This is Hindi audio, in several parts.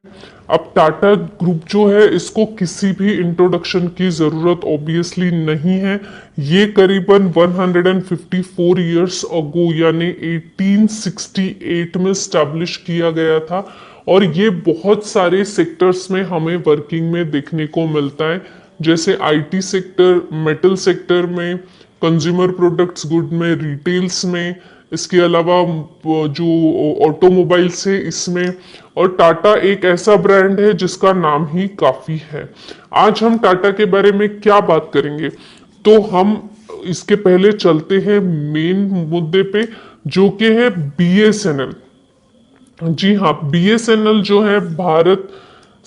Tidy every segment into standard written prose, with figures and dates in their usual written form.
अब टाटा ग्रुप जो है इसको किसी भी इंट्रोडक्शन की जरूरत ऑब्वियसली नहीं है। ये करीबन 154 इयर्स अगो यानी 1868 में स्टैब्लिश किया गया था और ये बहुत सारे सेक्टर्स में हमें वर्किंग में देखने को मिलता है, जैसे आईटी सेक्टर, मेटल सेक्टर में, कंज्यूमर प्रोडक्ट्स गुड में, रिटेल्स में, इसके अलावा जो ऑटोमोबाइल्स है इसमें। और टाटा एक ऐसा ब्रांड है जिसका नाम ही काफी है। आज हम टाटा के बारे में क्या बात करेंगे, तो हम इसके पहले चलते हैं मेन मुद्दे पे, जो कि है बीएसएनएल। जी हाँ, बीएसएनएल जो है भारत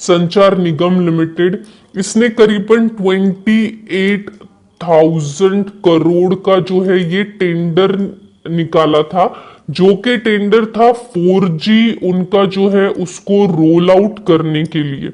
संचार निगम लिमिटेड, इसने करीबन 28,000 करोड़ का जो है ये टेंडर निकाला था, जो कि टेंडर था 4G उनका जो है उसको रोल आउट करने के लिए।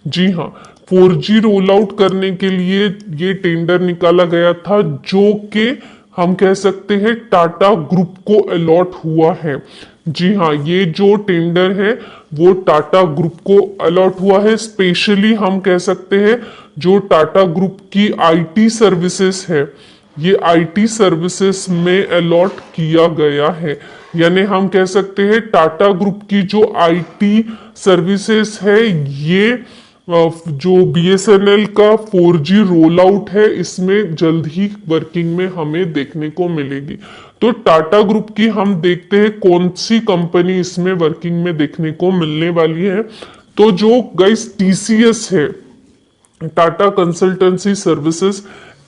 जी हाँ, 4G रोल आउट करने के लिए ये टेंडर निकाला गया था, जो कि हम कह सकते हैं टाटा ग्रुप को अलॉट हुआ है। जी हाँ, ये जो टेंडर है वो टाटा ग्रुप को अलॉट हुआ है। स्पेशली हम कह सकते हैं जो टाटा ग्रुप की आईटी सर्विसेज है, ये आईटी सर्विसेज में अलॉट किया गया है। यानी हम कह सकते हैं टाटा ग्रुप की जो आईटी सर्विसेज है ये जो बीएसएनएल का 4G रोल आउट है इसमें जल्द ही वर्किंग में हमें देखने को मिलेगी। तो टाटा ग्रुप की हम देखते हैं कौन सी कंपनी इसमें वर्किंग में देखने को मिलने वाली है। तो जो गाइस टीसीएस है, टाटा कंसल्टेंसी सर्विसेज,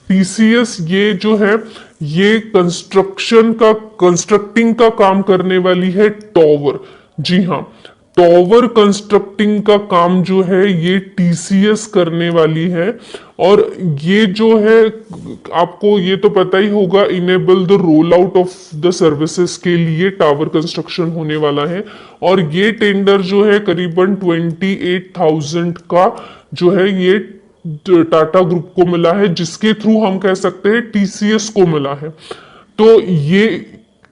टीसीएस ये जो है ये कंस्ट्रक्टिंग का काम करने वाली है टॉवर। जी हाँ, टॉवर कंस्ट्रक्टिंग का काम जो है ये टीसीएस करने वाली है। और ये जो है आपको ये तो पता ही होगा, enable the roll out of the services के लिए टावर कंस्ट्रक्शन होने वाला है। और ये टेंडर जो है करीबन 28,000 का जो है ये टाटा ग्रुप को मिला है, जिसके थ्रू हम कह सकते हैं टीसीएस को मिला है। तो ये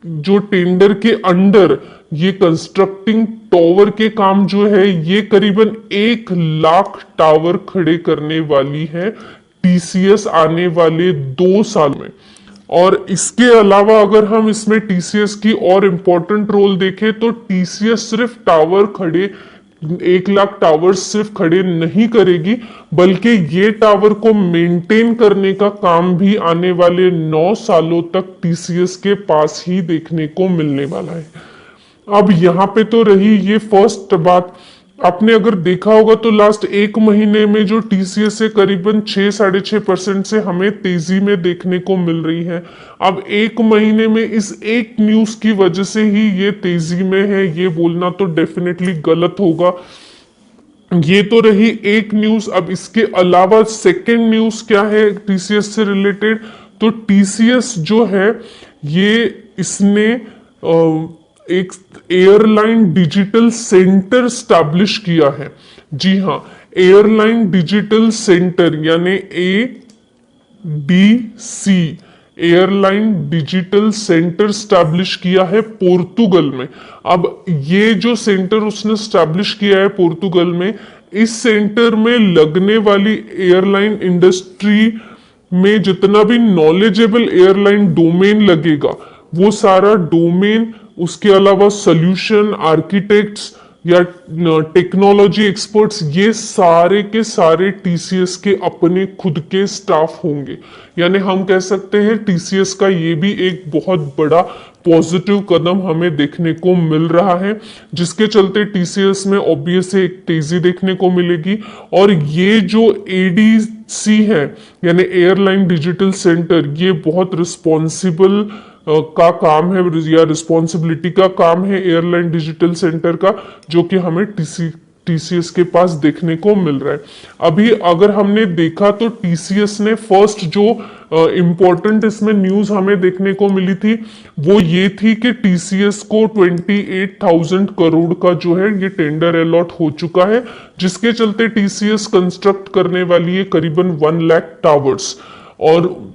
जो टेंडर के अंडर ये कंस्ट्रक्टिंग टावर के काम जो है ये करीबन 1 लाख टावर खड़े करने वाली है टीसीएस आने वाले 2 साल में। और इसके अलावा अगर हम इसमें टीसीएस की और इम्पोर्टेंट रोल देखें तो टीसीएस सिर्फ टावर खड़े 1 लाख टावर सिर्फ खड़े नहीं करेगी, बल्कि ये टावर को मेंटेन करने का काम भी आने वाले 9 सालों तक टीसीएस के पास ही देखने को मिलने वाला है। अब यहाँ पे तो रही ये फर्स्ट बात। आपने अगर देखा होगा तो लास्ट 1 महीने में जो टीसीएस से करीबन 6-6.5% से हमें तेजी में देखने को मिल रही है। अब 1 महीने में इस एक न्यूज की वजह से ही ये तेजी में है, ये बोलना तो डेफिनेटली गलत होगा। ये तो रही एक न्यूज। अब इसके अलावा सेकेंड न्यूज क्या है टीसीएस से रिलेटेड, तो टीसीएस जो है ये इसने एक एयरलाइन डिजिटल सेंटर स्टैब्लिश किया है। जी हाँ, एयरलाइन डिजिटल सेंटर यानी ADC, airline digital centre establish किया है पोर्तुगल में। अब ये जो सेंटर उसने स्टैब्लिश किया है पोर्तुगल में, इस सेंटर में लगने वाली एयरलाइन इंडस्ट्री में जितना भी नॉलेजेबल एयरलाइन डोमेन लगेगा वो सारा डोमेन, उसके अलावा सॉल्यूशन आर्किटेक्ट्स या टेक्नोलॉजी एक्सपर्ट्स, ये सारे के सारे टीसीएस के अपने खुद के स्टाफ होंगे। यानी हम कह सकते हैं टीसीएस का ये भी एक बहुत बड़ा पॉजिटिव कदम हमें देखने को मिल रहा है, जिसके चलते टीसीएस में ऑब्वियस एक तेजी देखने को मिलेगी। और ये जो एडीसी है यानी एयरलाइन डिजिटल सेंटर, ये बहुत रिस्पॉन्सिबल का काम है या रिस्पॉन्सिबिलिटी का काम है एयरलाइन डिजिटल सेंटर का, जो कि हमें टीसीएस के पास देखने को मिल रहा है। अभी अगर हमने देखा तो टीसीएस ने फर्स्ट जो इम्पोर्टेंट इसमें न्यूज हमें देखने को मिली थी वो ये थी कि टीसीएस को 28,000 करोड़ का जो है ये टेंडर अलॉट हो चुका है, जिसके चलते टीसीएस कंस्ट्रक्ट करने वाली है करीबन 1 लाख टावर्स। और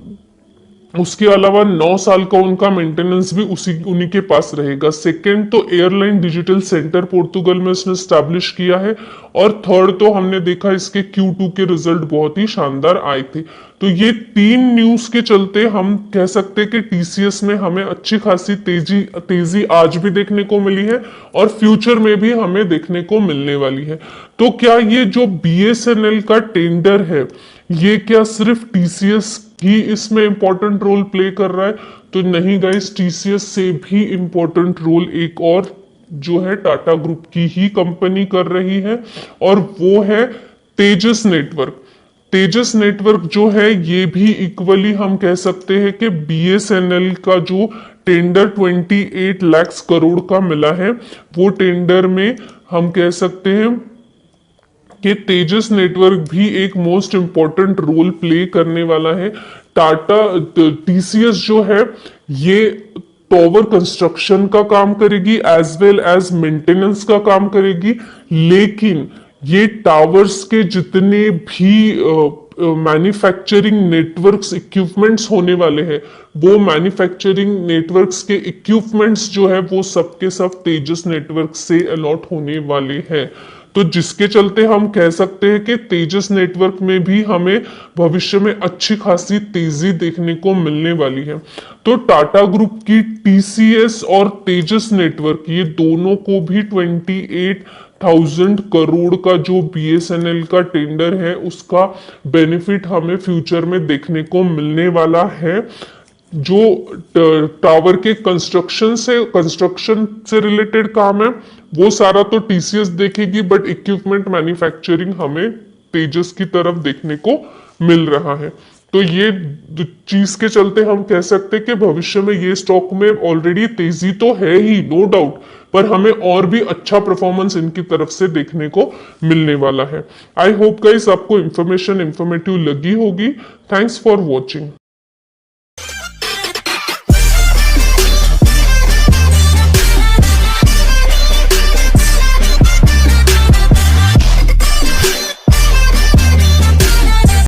उसके अलावा 9 साल का उनका मेंटेनेंस भी उन्हीं के पास रहेगा। सेकंड तो एयरलाइन डिजिटल सेंटर पोर्तुगल में उसने स्टैब्लिश किया है। और थर्ड तो हमने देखा इसके Q2 के रिजल्ट बहुत ही शानदार आए थे। तो ये 3 न्यूज के चलते हम कह सकते हैं कि टीसीएस में हमें अच्छी खासी तेजी आज भी देखने को मिली है और फ्यूचर में भी हमें देखने को मिलने वाली है। तो क्या ये जो बीएसएनएल का टेंडर है, ये क्या सिर्फ टीसीएस ही इसमें इंपॉर्टेंट रोल प्ले कर रहा है? तो नहीं गाइस, टीसीएस से भी इंपॉर्टेंट रोल एक और जो है टाटा ग्रुप की ही कंपनी कर रही है, और वो है तेजस नेटवर्क। तेजस नेटवर्क जो है ये भी इक्वली हम कह सकते हैं कि बीएसएनएल का जो टेंडर 28 लाख करोड़ का मिला है, वो टेंडर में हम कह सकते हैं कि तेजस नेटवर्क भी एक मोस्ट इंपॉर्टेंट रोल प्ले करने वाला है। टाटा टीसीएस जो है ये टॉवर कंस्ट्रक्शन का काम करेगी एज वेल एज मेंटेनेंस का काम करेगी, लेकिन ये टावर्स के जितने भी मैन्युफैक्चरिंग नेटवर्क्स इक्विपमेंट्स होने वाले हैं, वो मैन्युफैक्चरिंग नेटवर्क्स के इक्विपमेंट्स जो है वो सबके सब तेजस नेटवर्क से अलॉट होने वाले हैं। तो जिसके चलते हम कह सकते हैं कि तेजस नेटवर्क में भी हमें भविष्य में अच्छी खासी तेजी देखने को मिलने वाली है। तो टाटा ग्रुप की टीसीएस और तेजस नेटवर्क ये दोनों को भी 28,000 करोड़ का जो बीएसएनएल का टेंडर है उसका बेनिफिट हमें फ्यूचर में देखने को मिलने वाला है। जो टावर के कंस्ट्रक्शन से रिलेटेड काम है वो सारा तो टीसीएस देखेगी, बट इक्विपमेंट मैन्युफैक्चरिंग हमें तेजस की तरफ देखने को मिल रहा है। तो ये चीज के चलते हम कह सकते हैं कि भविष्य में ये स्टॉक में ऑलरेडी तेजी तो है ही, नो डाउट, पर हमें और भी अच्छा परफॉर्मेंस इनकी तरफ से देखने को मिलने वाला है। आई होप गाइस आपको इंफॉर्मेटिव लगी होगी। Thanks for watching.